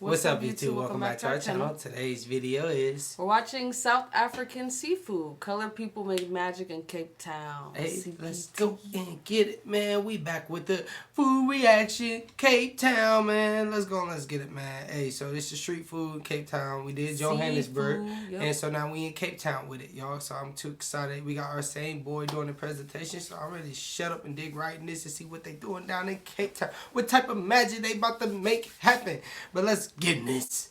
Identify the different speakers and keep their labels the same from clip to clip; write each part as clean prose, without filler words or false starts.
Speaker 1: What's up, YouTube? Welcome back to our channel. Today's video is...
Speaker 2: We're watching South African seafood. Colored people make magic in Cape Town.
Speaker 1: Hey, let's go and get it, man. We back with the food reaction. Cape Town, man. Let's go and let's get it, man. Hey, so this is street food, Cape Town. We did Johannesburg. Yep. And so now we in Cape Town with it, y'all. So I'm too excited. We got our same boy doing the presentation. So I'm ready to shut up and dig right in this and see what they doing down in Cape Town. What type of magic they about to make happen. But let's get in this.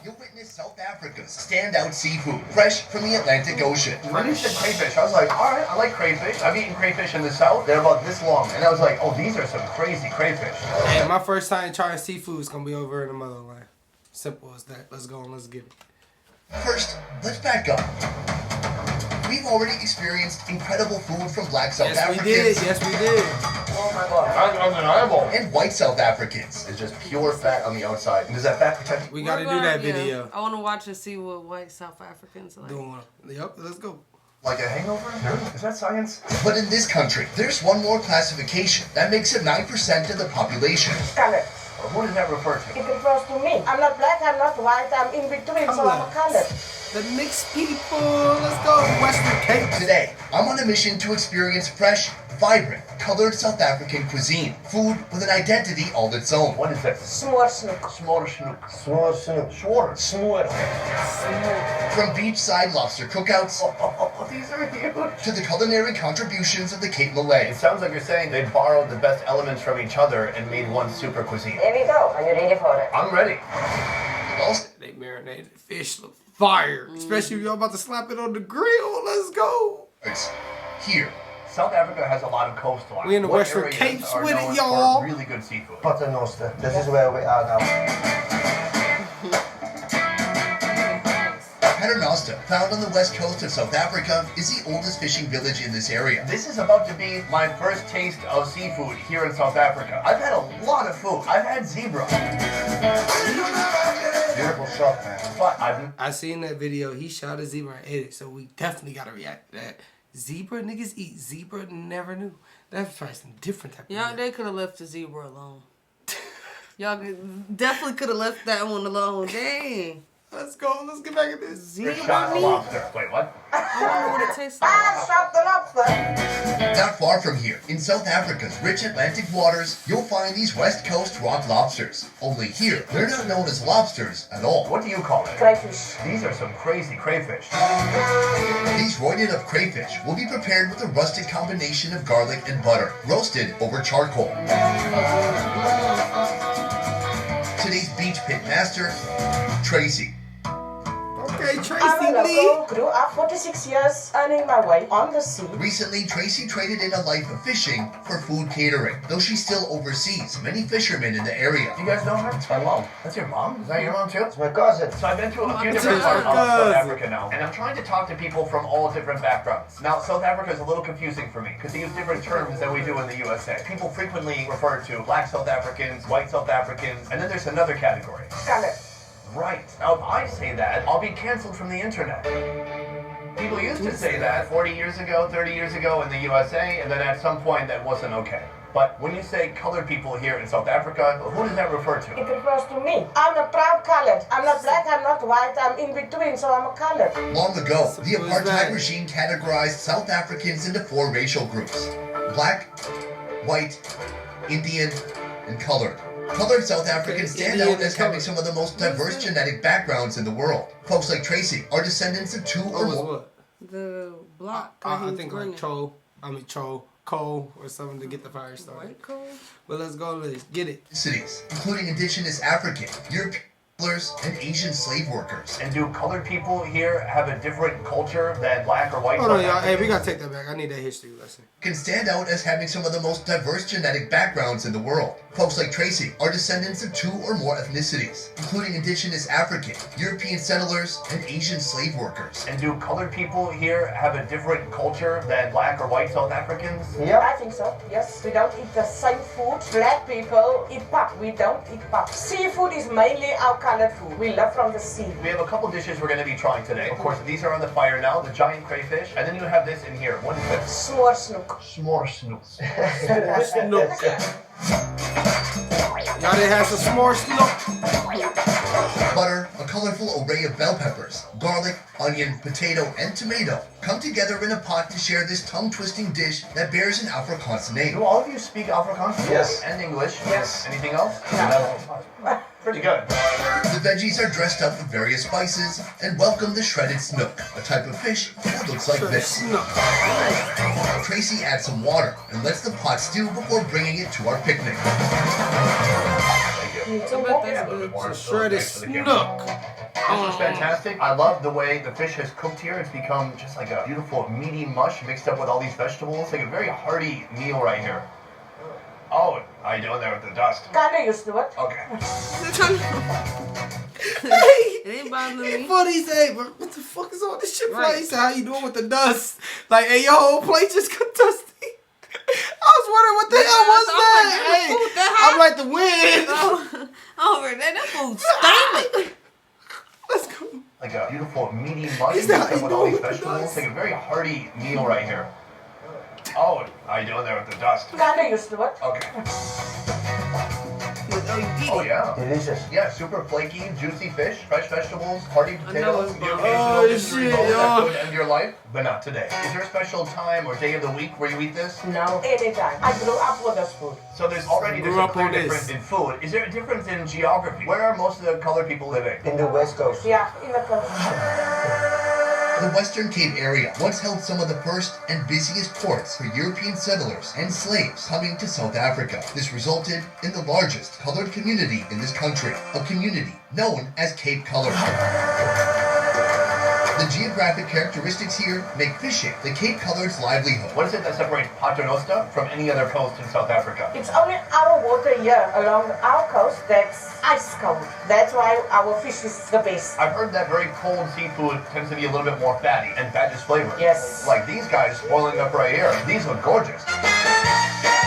Speaker 3: You'll witness South Africa's standout seafood, fresh from the Atlantic Ocean.
Speaker 4: When you said crayfish, I was like, alright, I like crayfish. I've eaten crayfish in the South. They're about this long. And I was like, oh, these are some crazy crayfish.
Speaker 1: And my first time trying seafood is going to be over in the motherland. Simple as that. Let's go and let's get it.
Speaker 3: First, let's back up. We've already experienced incredible food from black South Africans.
Speaker 1: Yes, we did.
Speaker 4: Oh my god, that's undeniable.
Speaker 3: And white South Africans.
Speaker 4: It's just pure fat on the outside. And does that fat protect you?
Speaker 1: We got to do that video.
Speaker 2: I want to watch and see what white South Africans are like.
Speaker 1: Yep, let's go.
Speaker 4: Like a hangover? Is that science?
Speaker 3: But in this country, there's one more classification that makes it 9% of the population.
Speaker 5: Colored.
Speaker 4: Who does that refer to?
Speaker 5: It refers to me. I'm not black, I'm not white, I'm in between, so I'm a colored.
Speaker 1: The mixed people. Let's go, Western Cape.
Speaker 3: Today, I'm on a mission to experience fresh, vibrant, colored South African cuisine. Food with an identity all its own.
Speaker 4: What is that?
Speaker 5: Snook.
Speaker 4: Snook. Snook.
Speaker 3: From beachside lobster cookouts
Speaker 4: These are huge.
Speaker 3: to the culinary contributions of the Cape Malay.
Speaker 4: It sounds like you're saying they borrowed the best elements from each other and made one super cuisine.
Speaker 5: Here we go. Are you ready for it?
Speaker 4: I'm ready.
Speaker 3: Also,
Speaker 1: They marinated fish look fire. Especially if y'all about to slap it on the grill. Let's go.
Speaker 3: here.
Speaker 4: South Africa has a lot of coastline.
Speaker 1: We in the
Speaker 4: What
Speaker 1: Western
Speaker 4: areas
Speaker 1: Capes
Speaker 4: are
Speaker 1: with
Speaker 4: known
Speaker 1: it, y'all.
Speaker 4: for really good seafood.
Speaker 6: Paternoster. This is where we are now.
Speaker 3: Paternoster, found on the west coast of South Africa, is the oldest fishing village in this area.
Speaker 4: This is about to be my first taste of seafood here in South Africa. I've had a lot of food. I've had zebra.
Speaker 6: Beautiful shot, man.
Speaker 4: But
Speaker 1: I seen that video. He shot a zebra and ate it, so we definitely got to react to that. Zebra niggas eat zebra, never knew. That's probably some different type of
Speaker 2: Y'all, they could have left the zebra alone. Y'all definitely could have left that one alone. Dang.
Speaker 1: Let's go. Let's get back at this.
Speaker 2: Zebra
Speaker 4: shot a
Speaker 2: meat?
Speaker 4: lobster. Wait, what?
Speaker 2: I wonder what it tastes like.
Speaker 5: Shot the lobster.
Speaker 3: Not far from here, in South Africa's rich Atlantic waters, you'll find these West Coast rock lobsters. Only here, they're not known as lobsters at all.
Speaker 4: What do you call it?
Speaker 5: Crayfish.
Speaker 4: These are some crazy crayfish.
Speaker 3: These roided up crayfish will be prepared with a rustic combination of garlic and butter, roasted over charcoal. Today's beach pit master, Tracy.
Speaker 1: Okay, Tracy
Speaker 5: I'm a
Speaker 1: Lee.
Speaker 5: local. Grew up 46 years earning my way on the sea.
Speaker 3: Recently, Tracy traded in a life of fishing for food catering, though she still oversees many fishermen in the area.
Speaker 4: Do you guys know her? It's my mom. That's your mom? Is that your mom too?
Speaker 6: It's my cousin.
Speaker 4: So I've been to a few
Speaker 1: It's
Speaker 4: different
Speaker 1: her
Speaker 4: parts of South
Speaker 1: cousin.
Speaker 4: Africa now, and I'm trying to talk to people from all different backgrounds. Now, South Africa is a little confusing for me, because they use different terms than we do in the USA. People frequently refer to black South Africans, white South Africans, and then there's another category.
Speaker 5: Colored.
Speaker 4: Right. Now, if I say that, I'll be canceled from the internet. People used to say that 40 years ago, 30 years ago in the USA, and then at some point that wasn't okay. But when you say colored people here in South Africa, who does that refer to?
Speaker 5: It refers to me. I'm a proud colored. I'm not black, I'm not white, I'm in between, so I'm a colored.
Speaker 3: Long ago, the
Speaker 1: Simple as that.
Speaker 3: apartheid regime categorized South Africans into 4 racial groups: black, white, Indian, and colored. Colored South Africans stand
Speaker 1: Indian
Speaker 3: out as
Speaker 1: and
Speaker 3: having
Speaker 1: colored.
Speaker 3: some of the most diverse genetic backgrounds in the world. Folks like Tracy are descendants of 2 or
Speaker 1: Almost
Speaker 3: more
Speaker 1: what?
Speaker 2: The block.
Speaker 1: I think like coal or something to get the fire started.
Speaker 2: White coal?
Speaker 1: But let's go. Let's get it.
Speaker 3: ethnicities, including indigenous African, European, and Asian slave workers.
Speaker 4: And do colored people here have a different culture than black or white
Speaker 1: Hold on,
Speaker 4: South
Speaker 1: y'all. Hey, we
Speaker 4: Africans?
Speaker 1: gotta take that back. I need that history lesson.
Speaker 3: Can stand out as having some of the most diverse genetic backgrounds in the world. Folks like Tracy are descendants of 2 or more ethnicities, including indigenous African, European settlers, and Asian slave workers.
Speaker 4: And do colored people here have a different culture than black or white South Africans?
Speaker 5: I think so, yes. We don't eat the same food. Black people eat pap. We don't eat pap. Seafood is mainly our colored food. We love from the sea.
Speaker 4: We have a couple dishes we're going to be trying today. Of course, these are on the fire now, the giant crayfish. And then you have this in here. What is this?
Speaker 5: S'more snook.
Speaker 4: S'more snooks.
Speaker 1: Y'all didn't have some s'more snook.
Speaker 3: colorful array of bell peppers, garlic, onion, potato, and tomato come together in a pot to share this tongue-twisting dish that bears an Afrikaans name.
Speaker 4: Do all of you speak Afrikaans?
Speaker 6: Yes.
Speaker 4: And English?
Speaker 6: Yes.
Speaker 4: Anything else?
Speaker 5: No.
Speaker 4: Pretty good.
Speaker 3: The veggies are dressed up with various spices and welcome the shredded snook, a type of fish that looks like this.
Speaker 1: Snook.
Speaker 3: Tracy adds some water and lets the pot stew before bringing it to our picnic.
Speaker 4: Thank you.
Speaker 2: I bet that's good.
Speaker 1: It's a shredded snook.
Speaker 4: This is fantastic. I love the way the fish has cooked here. It's become just like a beautiful meaty mush mixed up with all these vegetables. Like a very hearty meal right here. Oh, how you doing there with the dust?
Speaker 5: Kinda used to it.
Speaker 4: Okay.
Speaker 2: It ain't bothering
Speaker 1: It's
Speaker 2: me.
Speaker 1: funny he say, but what the fuck is all this shit?
Speaker 2: Right.
Speaker 1: He said, how you doing with the dust? Like, hey, your whole plate just got dusty. I was wondering what the hell was that?
Speaker 2: I'm like,
Speaker 1: I'm like the wind.
Speaker 2: Over there, that food stank.
Speaker 1: Let's go.
Speaker 4: Like a beautiful meaty mush
Speaker 1: Is
Speaker 4: mixed
Speaker 1: that how
Speaker 4: up
Speaker 1: you
Speaker 4: with all
Speaker 1: doing
Speaker 4: these
Speaker 1: with the
Speaker 4: vegetables.
Speaker 1: dust?
Speaker 4: Like a very hearty meal right here. Oh, how you doing there with the dust?
Speaker 5: Kinda used to it.
Speaker 4: Okay.
Speaker 2: Oh, you eat
Speaker 4: Oh
Speaker 2: it.
Speaker 4: yeah.
Speaker 6: Delicious.
Speaker 4: Yeah, super flaky, juicy fish, fresh vegetables, hearty
Speaker 2: know
Speaker 4: potatoes.
Speaker 2: it's
Speaker 4: The
Speaker 2: bomb.
Speaker 4: occasional
Speaker 1: Oh,
Speaker 4: mystery
Speaker 1: shit,
Speaker 4: bowl that
Speaker 1: yo.
Speaker 4: could end your life, but not today. Is there a special time or day of the week where you eat this?
Speaker 5: No. Anytime. I grew up with this food.
Speaker 4: So there's already
Speaker 1: Grew
Speaker 4: a
Speaker 1: up
Speaker 4: clear
Speaker 1: on this.
Speaker 4: difference in food. Is there a difference in geography? Where are most of the colored people living?
Speaker 6: In the West Coast.
Speaker 5: Yeah, in the coast.
Speaker 3: The Western Cape area once held some of the first and busiest ports for European settlers and slaves coming to South Africa. This resulted in the largest colored community in this country, a community known as Cape Colored. The geographic characteristics here make fishing the Cape Colored's livelihood.
Speaker 4: What is it that separates Paternoster from any other coast in South Africa?
Speaker 5: It's only our water here along our coast that's ice cold. That's why our fish is the best.
Speaker 4: I've heard that very cold seafood tends to be a little bit more fatty, and fat is flavor.
Speaker 5: Yes.
Speaker 4: Like these guys boiling up right here. These look gorgeous.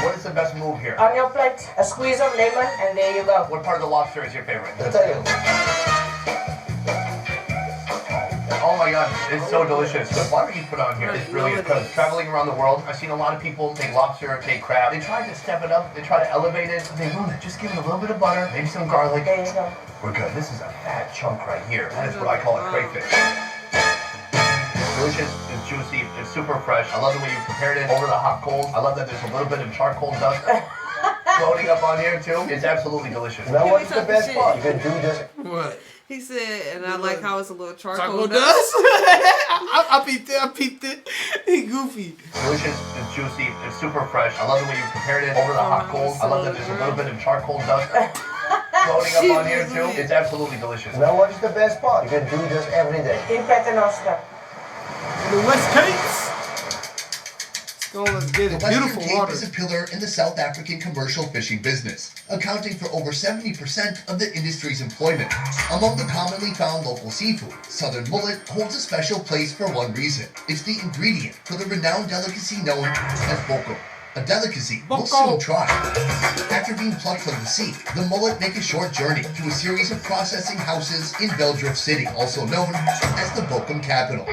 Speaker 4: What is the best move here?
Speaker 5: On your plate, a squeeze of lemon, and there you go.
Speaker 4: What part of the lobster is your favorite?
Speaker 6: The tail.
Speaker 4: Oh my god, it's so delicious. The butter you put on here is brilliant because traveling around the world, I've seen a lot of people take lobster, take crab. They try to step it up, they try to elevate it, but they ruin it. Just give it a little bit of butter, maybe some garlic.
Speaker 5: There you go.
Speaker 4: We're good. This is a fat chunk right here. That is what I call a crayfish. It's delicious, it's juicy, it's super fresh. I love the way you prepared it over the hot coals. I love that there's a little bit of charcoal dust floating up on here too. It's absolutely delicious.
Speaker 6: Now what's the
Speaker 2: talking
Speaker 6: best
Speaker 2: shit.
Speaker 6: part? You can do this.
Speaker 1: What?
Speaker 2: He said, and I like how it's a little
Speaker 1: Charcoal
Speaker 2: charcoal
Speaker 1: dust?
Speaker 2: dust.
Speaker 1: I peeped it. He goofy.
Speaker 4: Delicious, it's juicy, it's super fresh. I love the way you prepared it over the hot coals. I love that there's a little bit of charcoal dust floating up on here too. It's absolutely delicious.
Speaker 6: Now what is the best part? You can do this every day.
Speaker 5: In Paternoster.
Speaker 1: The West Capes. Let's go, let's get
Speaker 3: The
Speaker 1: it.
Speaker 3: Western
Speaker 1: Beautiful
Speaker 3: Cape
Speaker 1: water.
Speaker 3: is a pillar in the South African commercial fishing business, accounting for over 70% of the industry's employment. Among the commonly found local seafood, southern mullet holds a special place for one reason. It's the ingredient for the renowned delicacy known as bokkom, a delicacy we'll soon try. After being plucked from the sea, the mullet make a short journey to a series of processing houses in Veldrift City, also known as the bokkom capital.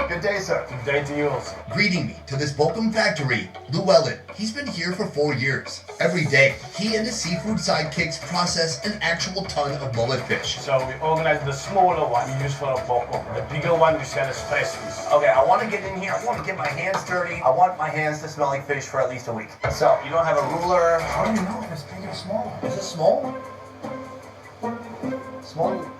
Speaker 4: Good day, sir.
Speaker 6: Good day to yours.
Speaker 3: Greeting me to this bokkom factory, Llewellyn. He's been here for 4 years. Every day, he and his seafood sidekicks process an actual ton of mullet fish.
Speaker 7: So we organize the smaller one we use for the bokkom. The bigger one we sell as specials.
Speaker 4: Okay, I want to get in here. I want to get my hands dirty. I want my hands to smell like fish for at least a week. So, you don't have a ruler. How do you know if it's big or small? Is it small? Small?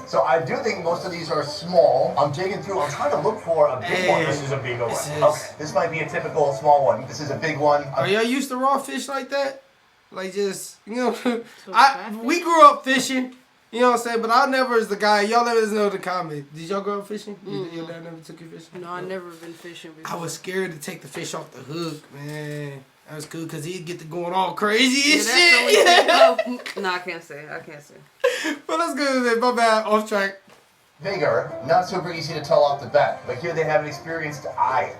Speaker 4: So I do think most of these are small. I'm digging through. I'm trying to look for a big one.
Speaker 7: This is a bigger one.
Speaker 4: Okay, this might be a typical small one. This is a big one.
Speaker 1: Are y'all used to raw fish like that? Like just, you know,
Speaker 2: fatfish?
Speaker 1: we grew up fishing, you know what I'm saying? But I never was the guy. Y'all let us know in the comment. Did y'all grow up fishing? Your dad never took you fishing?
Speaker 2: No, I never been fishing before.
Speaker 1: I was scared to take the fish off the hook, man. That was cool because he'd get to going all crazy and
Speaker 2: Yeah,
Speaker 1: shit.
Speaker 2: that's the only thing. No, I can't say.
Speaker 1: But let's go with it. My bad. Off track.
Speaker 4: Bigger, not super easy to tell off the bat, but here they have an experienced eye.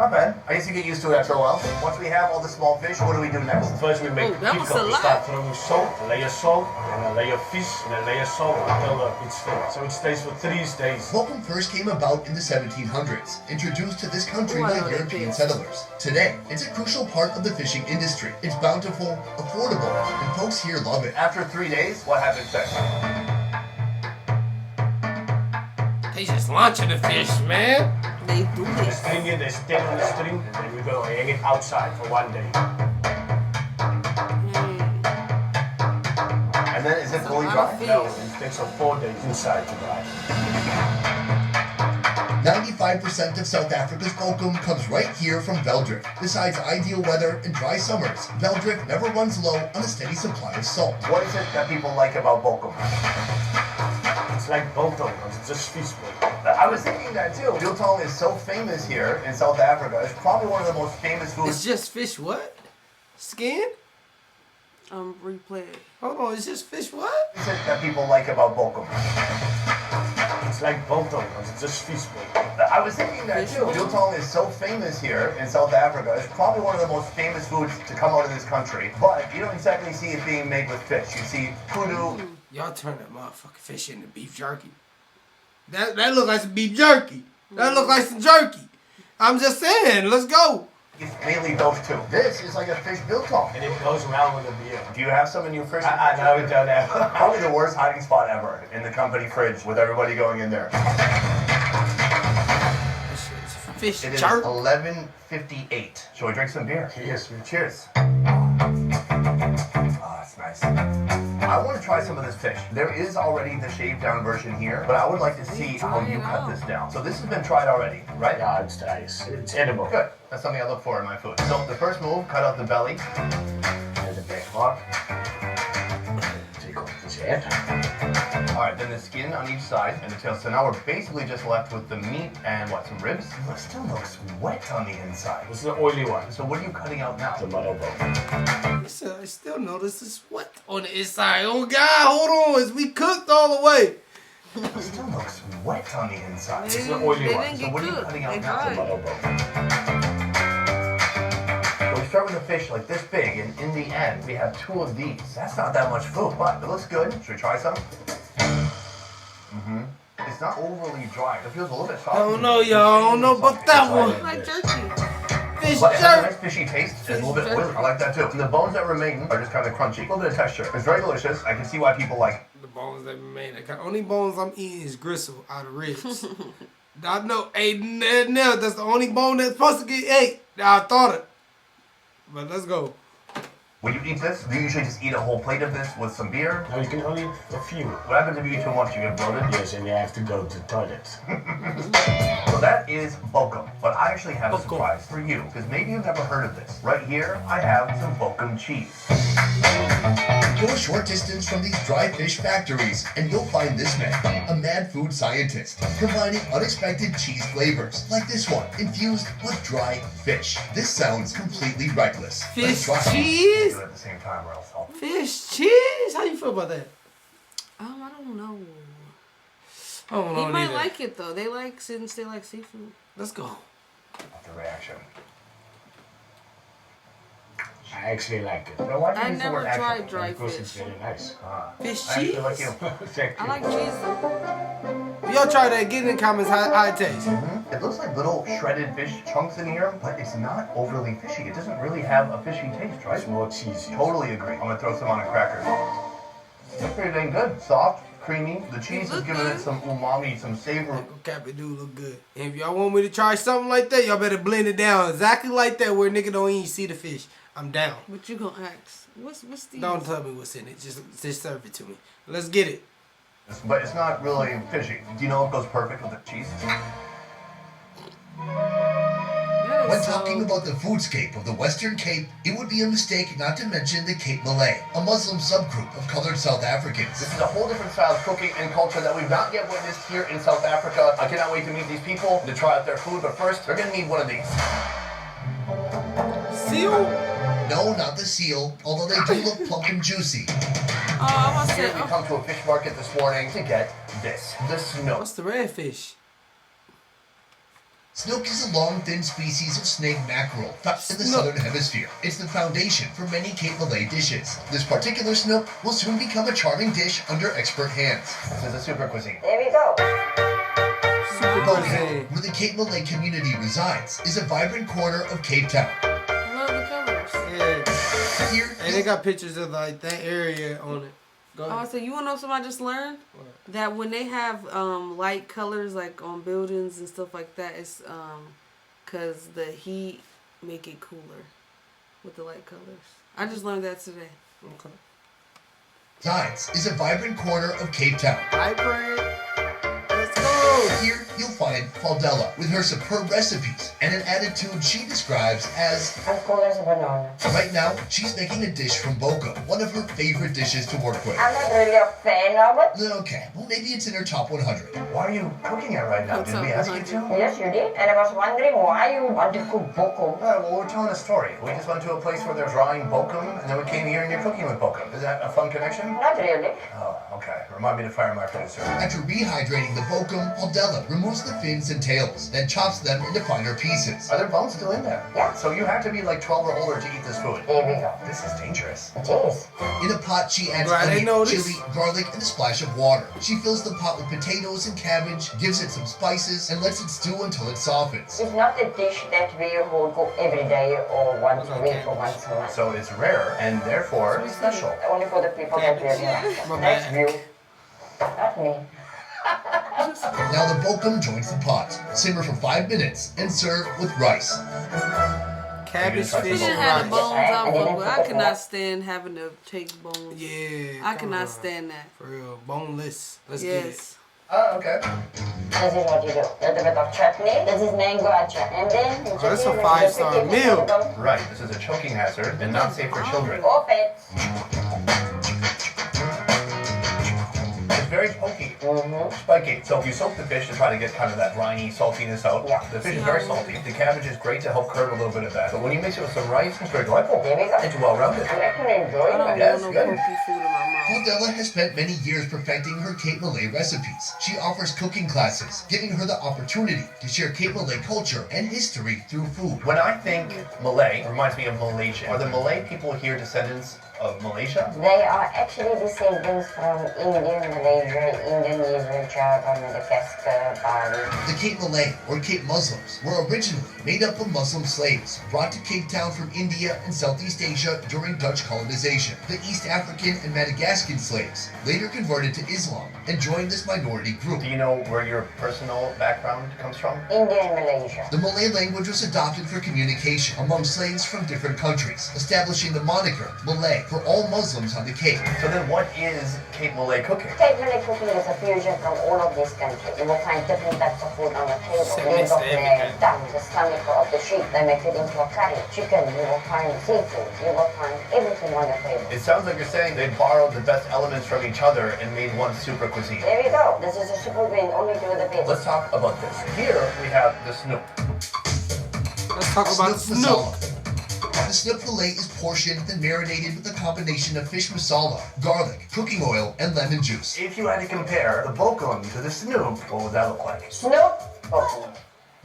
Speaker 4: Not bad. I used to get used to it after a while. Once we have all the small fish, what do we do next?
Speaker 7: First we make
Speaker 2: that was
Speaker 7: pickle.
Speaker 2: a
Speaker 7: We
Speaker 2: lot.
Speaker 7: start throwing salt, a layer salt, and a layer fish, and a layer salt until it's thick. So it stays for 3 days.
Speaker 3: Bokkom first came about in the 1700s, introduced to this country by European settlers. Today, it's a crucial part of the fishing industry. It's bountiful, affordable, and folks here love it.
Speaker 4: After 3 days, what happens next?
Speaker 1: They just launching the fish, man.
Speaker 2: They do
Speaker 7: The
Speaker 2: this.
Speaker 7: string it, they stick on the string, and then we go hang it outside for 1 day.
Speaker 4: And then is it fully
Speaker 2: lot
Speaker 4: dry?
Speaker 2: of fish.
Speaker 7: No, it takes 4 days inside to dry.
Speaker 3: 95% of South Africa's Bokkom comes right here from Veldrift. Besides ideal weather and dry summers, Veldrift never runs low on a steady supply of salt.
Speaker 4: What is it that people like about Bokkom?
Speaker 7: It's like biltong, it's just fish ball.
Speaker 4: I was thinking that too. Biltong is so famous here in South Africa. It's probably one of the most famous
Speaker 1: It's
Speaker 4: foods.
Speaker 1: just fish what? Skin?
Speaker 2: Replay it.
Speaker 1: Hold on, it's just fish what?
Speaker 4: What is it that people like about Bokkom?
Speaker 7: It's like biltong, it's just fish ball.
Speaker 4: I was thinking that too. Biltong is so famous here in South Africa. It's probably one of the most famous foods to come out of this country. But you don't exactly see it being made with fish. You see kudu.
Speaker 1: Y'all turn that motherfucking fish into beef jerky. That look like some beef jerky. That look like some jerky. I'm just saying, let's go.
Speaker 4: It's mainly those two. This is like a fish biltong.
Speaker 7: And it goes well with the beer.
Speaker 4: Do you have some in your fridge?
Speaker 7: No, we don't have.
Speaker 4: Probably the worst hiding spot ever in the company fridge with everybody going in there.
Speaker 1: This shit's fish
Speaker 4: It is
Speaker 1: jerky.
Speaker 4: 11:58. Shall we drink some beer?
Speaker 7: Yes, we
Speaker 4: Cheers. Oh, that's nice. I want to try some of this fish. There is already the shaved down version here, but I would like to see how you cut this down. So this has been tried already, right?
Speaker 7: Yeah, it's nice. It's edible.
Speaker 4: Good. That's something I look for in my food. So the first move, cut out the belly.
Speaker 7: And the back part. Take off this head.
Speaker 4: All right, then the skin on each side and the tail. So now we're basically just left with the meat and what, some ribs? It still looks wet on the inside.
Speaker 7: This is the oily one.
Speaker 4: So what are you cutting out now?
Speaker 7: The mother bone.
Speaker 1: I still notice the sweat on the inside. Oh God, hold on, is we cooked all the way?
Speaker 4: It still looks wet on the inside.
Speaker 7: This is the oily
Speaker 2: They
Speaker 7: one.
Speaker 2: didn't
Speaker 4: So
Speaker 2: get
Speaker 4: what are you
Speaker 2: cooked.
Speaker 4: cutting
Speaker 2: They
Speaker 4: out now?
Speaker 7: The
Speaker 2: dried.
Speaker 7: mother bone.
Speaker 4: We start with a fish like this big, and in the end, we have 2 of these. That's not that much food, but it looks good. Should we try some? It's not overly dry. It feels a little bit soft.
Speaker 1: I don't know, y'all. I don't know about that one.
Speaker 2: Like jerky.
Speaker 1: Fish
Speaker 4: But it has a nice
Speaker 1: jerky.
Speaker 4: fishy taste and a little bit oily. I like that too. And the bones that remain are just kind of crunchy. A little bit of texture. It's very delicious. I can see why people like it.
Speaker 1: The bones that remain. The only bones I'm eating is gristle out of ribs. I know, hey, no, that's the only bone that's supposed to get ate. I thought it. But let's go.
Speaker 4: When you eat this, do you usually just eat a whole plate of this with some beer?
Speaker 7: No, you can only eat a few.
Speaker 4: What happens if you eat too much? You get bloated?
Speaker 7: Yes, and you have to go to the toilet.
Speaker 4: So that is Bokkom, but I actually have a
Speaker 1: Bokkom.
Speaker 4: surprise for you, because maybe you've never heard of this. Right here, I have some Bokkom cheese.
Speaker 3: Go a short distance from these dry fish factories, and you'll find this man, a mad food scientist, combining unexpected cheese flavors, like this one, infused with dry fish. This sounds completely reckless. Let's
Speaker 1: Fish
Speaker 3: try.
Speaker 1: cheese?
Speaker 4: Do it at the same time, or else I'll...
Speaker 1: Fish cheese? How you feel about that?
Speaker 2: I don't know.
Speaker 1: I don't know
Speaker 2: He might
Speaker 1: either.
Speaker 2: like it though. Since they like seafood.
Speaker 1: Let's go.
Speaker 4: The reaction.
Speaker 7: I actually like it.
Speaker 4: Now, why do you
Speaker 2: I
Speaker 4: use the
Speaker 2: never
Speaker 4: word actually?
Speaker 2: tried dry
Speaker 7: Because it's
Speaker 2: fish.
Speaker 7: very nice.
Speaker 1: Fish
Speaker 4: I actually
Speaker 1: cheese?
Speaker 4: like you.
Speaker 7: Thank
Speaker 2: I
Speaker 7: you.
Speaker 2: like cheese though.
Speaker 1: If y'all try that, get in the comments how it tastes.
Speaker 4: It looks like little shredded fish chunks in here, but it's not overly fishy. It doesn't really have a fishy taste, right?
Speaker 7: It's more cheesy.
Speaker 4: Totally agree. I'm gonna throw some on a cracker. It's pretty dang good. Soft, creamy. The cheese is giving it some umami, some savor.
Speaker 1: Cap it do look good. And if y'all want me to try something like that, y'all better blend it down exactly like that where nigga don't even see the fish. I'm down.
Speaker 2: But you gonna ask, what's these?
Speaker 1: Don't tell me what's in it. Just serve it to me. Let's get it.
Speaker 4: But it's not really fishy. Do you know what goes perfect with the cheese?
Speaker 2: That is
Speaker 3: When
Speaker 2: so-
Speaker 3: talking about the foodscape of the Western Cape, it would be a mistake not to mention the Cape Malay, a Muslim subgroup of colored South Africans.
Speaker 4: This is a whole different style of cooking and culture that we've not yet witnessed here in South Africa. I cannot wait to meet these people, to try out their food, but first, they're gonna need one of these.
Speaker 1: Seal?
Speaker 3: No, not the seal, although they do look plump and juicy.
Speaker 2: Oh, I was
Speaker 4: Here
Speaker 2: saying,
Speaker 4: we come to a fish market this morning to get this, the Snook.
Speaker 1: What's the red fish?
Speaker 3: Snook is a long, thin species of snake mackerel found in the southern hemisphere. It's the foundation for many Cape Malay dishes. This particular snook will soon become a charming dish under expert hands.
Speaker 4: This is a super cuisine.
Speaker 5: There we go.
Speaker 3: Bokkoms, where the Cape Malay community resides, is a vibrant corner of Cape Town.
Speaker 2: I love the colors.
Speaker 1: Yeah.
Speaker 3: Here,
Speaker 1: And they got pictures of like that area on it. Go
Speaker 2: Oh,
Speaker 1: ahead.
Speaker 2: so you wanna know something I just learned?
Speaker 1: What?
Speaker 2: That when they have light colors like on buildings and stuff like that, it's cause the heat make it cooler with the light colors. I just learned that today.
Speaker 1: Okay.
Speaker 3: resides is a vibrant corner of Cape Town.
Speaker 1: Vibrant. Let's go.
Speaker 3: Here, you'll find Faldella with her superb recipes and an attitude she describes as
Speaker 5: I'm cool as a banana.
Speaker 3: right now, she's making a dish from Bokkom, one of her favorite dishes to work with.
Speaker 5: I'm not really a fan of it.
Speaker 3: Okay, well maybe it's in her top 100.
Speaker 4: Why are you cooking it right now? Did we ask you to?
Speaker 5: Yes, you did. And I was wondering why you want to cook bokkom.
Speaker 4: Well, we're telling a story. We just went to a place where they're drying Bokkom, and then we came here and you're cooking with Bokkom. Is that a fun connection?
Speaker 5: Not really.
Speaker 4: Oh, okay. Remind me to fire my producer.
Speaker 3: After rehydrating the Bokkom, Faldella removes the fins and tails, then chops them into finer pieces.
Speaker 4: Are there bones still in there?
Speaker 5: Yeah.
Speaker 4: So you have to be like 12 or older to eat this food.
Speaker 5: There we go.
Speaker 4: This is dangerous.
Speaker 5: It is.
Speaker 3: In a pot, she adds
Speaker 1: Glad I
Speaker 3: onion,
Speaker 1: noticed.
Speaker 3: chili, garlic, and a splash of water. She fills the pot with potatoes and cabbage, gives it some spices, and lets it stew until it softens.
Speaker 5: It's not a dish that we would cook every day or once a week or once a month.
Speaker 4: So it's rare and therefore special.
Speaker 5: Only for the people that really like it.
Speaker 1: My
Speaker 5: Next
Speaker 1: bad.
Speaker 5: view. Not me.
Speaker 3: Now the Bokkom joins the pot. Simmer for 5 minutes and serve with rice.
Speaker 1: Cabbage,
Speaker 4: She
Speaker 2: She
Speaker 1: fish,
Speaker 2: didn't
Speaker 1: and
Speaker 2: have the
Speaker 1: rice.
Speaker 2: bones out
Speaker 5: I didn't
Speaker 2: for, but I
Speaker 5: put
Speaker 2: cannot
Speaker 5: that.
Speaker 2: stand having to take bones.
Speaker 1: Yeah.
Speaker 2: I
Speaker 1: come
Speaker 2: cannot
Speaker 1: on.
Speaker 2: stand that.
Speaker 1: For real. Boneless. Let's get it.
Speaker 2: Yes.
Speaker 4: Oh, okay.
Speaker 5: This is what you do. A little bit of chutney. This is mango acha. And then you
Speaker 1: that's
Speaker 5: just
Speaker 1: a
Speaker 5: leave it
Speaker 1: 5-star
Speaker 5: with the
Speaker 1: meal.
Speaker 5: little-
Speaker 4: Right. This is a choking hazard and not safe for children.
Speaker 5: Or pets.
Speaker 4: It's very pokey, spiky. So if you soak the fish to try to get kind of that briny saltiness out,
Speaker 5: Yeah.
Speaker 4: the fish is very salty. The cabbage is great to help curb a little bit of that. But when you mix it with some rice, it's very delightful.
Speaker 5: There we go.
Speaker 4: It's well-rounded.
Speaker 5: I'm actually enjoying
Speaker 2: I don't
Speaker 5: it.
Speaker 4: Yes,
Speaker 2: want no
Speaker 4: good.
Speaker 2: pokey food in my mouth.
Speaker 3: Faldella has spent many years perfecting her Cape Malay recipes. She offers cooking classes, giving her the opportunity to share Cape Malay culture and history through food.
Speaker 4: When I think Malay, it reminds me of Malaysia. Are the Malay people here descendants of Malaysia?
Speaker 5: They are actually descendants from India, Malaysia, Indonesia, Java, Madagascar, Bali.
Speaker 3: The Cape Malay, or Cape Muslims, were originally made up of Muslim slaves brought to Cape Town from India and Southeast Asia during Dutch colonization. The East African and Madagascan slaves later converted to Islam and joined this minority group.
Speaker 4: Do you know where your personal background comes from?
Speaker 5: India and Malaysia.
Speaker 3: The Malay language was adopted for communication among slaves from different countries, establishing the moniker Malay for all Muslims on the Cape.
Speaker 4: So then what is Cape Malay cooking?
Speaker 5: Cape Malay cooking is a fusion from all of these countries. You will find different types of food on the table. Leg of lamb, tongue, the stomach of the sheep. They make it into a curry. Chicken, you will find seafood. You will find everything on the table.
Speaker 4: It sounds like you're saying they borrowed the best elements from each other and made one super cuisine.
Speaker 5: There we go. This is a super green, only do the best.
Speaker 4: Let's talk about this. Here we have the Snook.
Speaker 1: Let's talk about
Speaker 3: Snook
Speaker 1: Snook.
Speaker 3: masala. The snook fillet is portioned and marinated with a combination of fish masala, garlic, cooking oil, and lemon juice.
Speaker 4: If you had to compare the Bokkom to the Snook, what would that look like?
Speaker 5: Snook. Bokkom.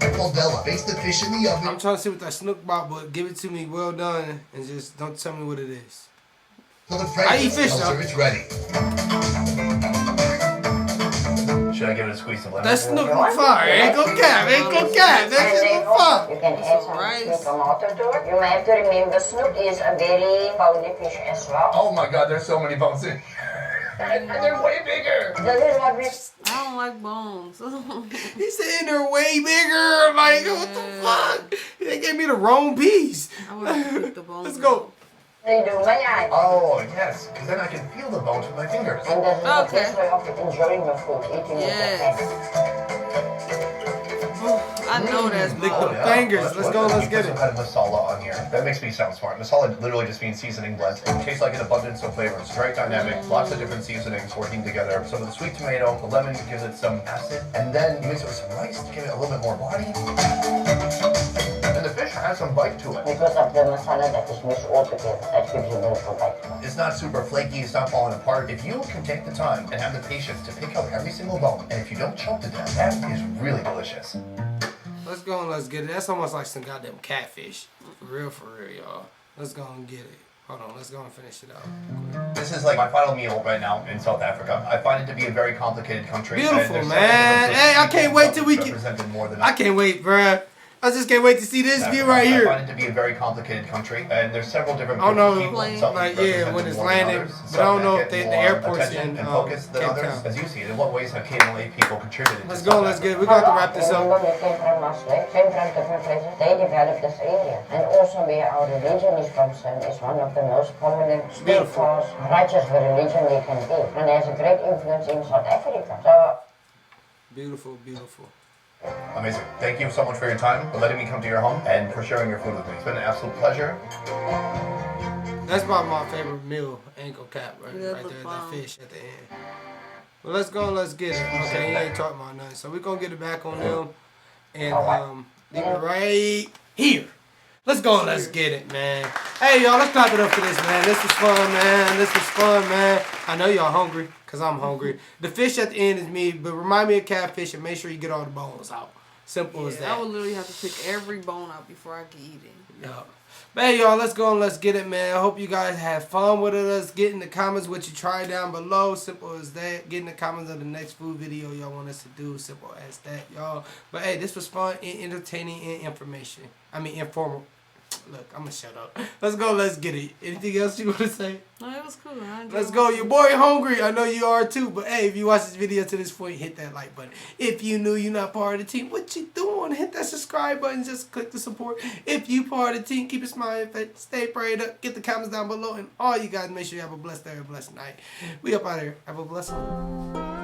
Speaker 3: Faldella bakes the fish in the
Speaker 1: I'm
Speaker 3: oven.
Speaker 1: trying to see what that Snook about, but give it to me well done and just don't tell me what it is.
Speaker 3: Till the
Speaker 1: I eat
Speaker 3: fragrance
Speaker 1: fish,
Speaker 3: tells her
Speaker 1: though.
Speaker 3: it's ready.
Speaker 4: Should I give it a squeeze of lemon?
Speaker 1: That Snook fire. Ain't gon' cap. Ain't gon' cap. That
Speaker 5: And
Speaker 1: shit
Speaker 5: then
Speaker 1: gon' fire.
Speaker 5: you can add some
Speaker 2: rice.
Speaker 5: sweet tomato to it. You may have to remember Snook is a very bony fish as well.
Speaker 4: Oh my god, there's so many bones in. And they're way bigger.
Speaker 5: This is what we
Speaker 2: I don't like bones.
Speaker 1: He said they're way bigger. I'm like, what the fuck? They gave me the wrong piece.
Speaker 2: I would have picked the bones.
Speaker 1: Let's go.
Speaker 5: do. Maya.
Speaker 4: Oh, yes, because then I can feel the bones with my fingers.
Speaker 5: And this is the
Speaker 2: Okay.
Speaker 5: best way of enjoying your food, eating
Speaker 2: Yes.
Speaker 5: with your hands.
Speaker 2: I know that's
Speaker 1: Lick
Speaker 2: bones.
Speaker 1: the fingers. Let's go. Let's get
Speaker 4: Some
Speaker 1: it.
Speaker 4: kind of masala on here. That makes me sound smart. Masala literally just means seasoning blend. It tastes like an abundance of flavors. Very dynamic. Lots of different seasonings working together. Some of the sweet tomato, the lemon gives it some acid, and then you mix it with some rice to give it a little bit more body. And the fish has some bite to it.
Speaker 5: Because of the masala that is mixed all together, that gives you a little bite.
Speaker 4: It's not super flaky, it's not falling apart. If you can take the time and have the patience to pick out every single bone, and if you don't choke to death, that is really delicious.
Speaker 1: let's go and let's get it. That's almost like some goddamn catfish. For real, y'all. Let's go and get it. Hold on, let's go and finish it out.
Speaker 4: This is like my final meal right now in South Africa. I find it to be a very complicated country.
Speaker 1: Beautiful, man. Hey, I can't wait till we can. I can't wait, bruh. I just can't wait to see this view right here.
Speaker 4: I find it to be a very complicated country, and there's several different
Speaker 1: I don't know,
Speaker 4: people.
Speaker 1: like, yeah, when it's landing, but I don't know if the airport's in
Speaker 4: focus than
Speaker 1: Cape
Speaker 4: others.
Speaker 1: Town.
Speaker 4: As you see it, in what ways have Malay people contributed?
Speaker 1: Let's go, let's get it. We're going to have to wrap this up.
Speaker 5: They came from Malay, came from different places. They developed this area. And also where our religion is concerned is one of the most prominent steadfast, righteous religion they can be. And there's a great influence in South Africa. So
Speaker 1: Beautiful, beautiful.
Speaker 4: Amazing. Thank you so much for your time, for letting me come to your home, and for sharing your food with me. It's been an absolute pleasure.
Speaker 1: That's probably my favorite meal, ankle cap, right there, that fish at the end. Well, let's go and let's get it. Okay, he ain't talking about nothing. So we're going to get it back on them and leave it right here. Let's go and let's get it, man. Hey, y'all, let's clap it up for this, man. This was fun, man. This was fun, man. I know y'all hungry, because I'm hungry. The fish at the end is me, but remind me of catfish and make sure you get all the bones out. Simple as that.
Speaker 2: I would literally have to pick every bone out before I could eat it.
Speaker 1: Yeah. But hey, y'all, let's go and let's get it, man. I hope you guys have fun with us. Get in the comments what you try down below. Simple as that. Get in the comments of the next food video y'all want us to do. Simple as that, y'all. But hey, this was fun and entertaining and informal. Look, I'm going to shut up. Let's go. Let's get it. Anything else you want to say?
Speaker 2: No, it was cool.
Speaker 1: Let's go. Your boy hungry. I know you are too. But hey, if you watch this video to this point, hit that like button. If you knew you're not part of the team, what you doing? Hit that subscribe button. Just click the support. If you part of the team, keep it smiling. Stay prayed up. Get the comments down below. And all you guys, make sure you have a blessed day or a blessed night. We up out of here. Have a blessed one.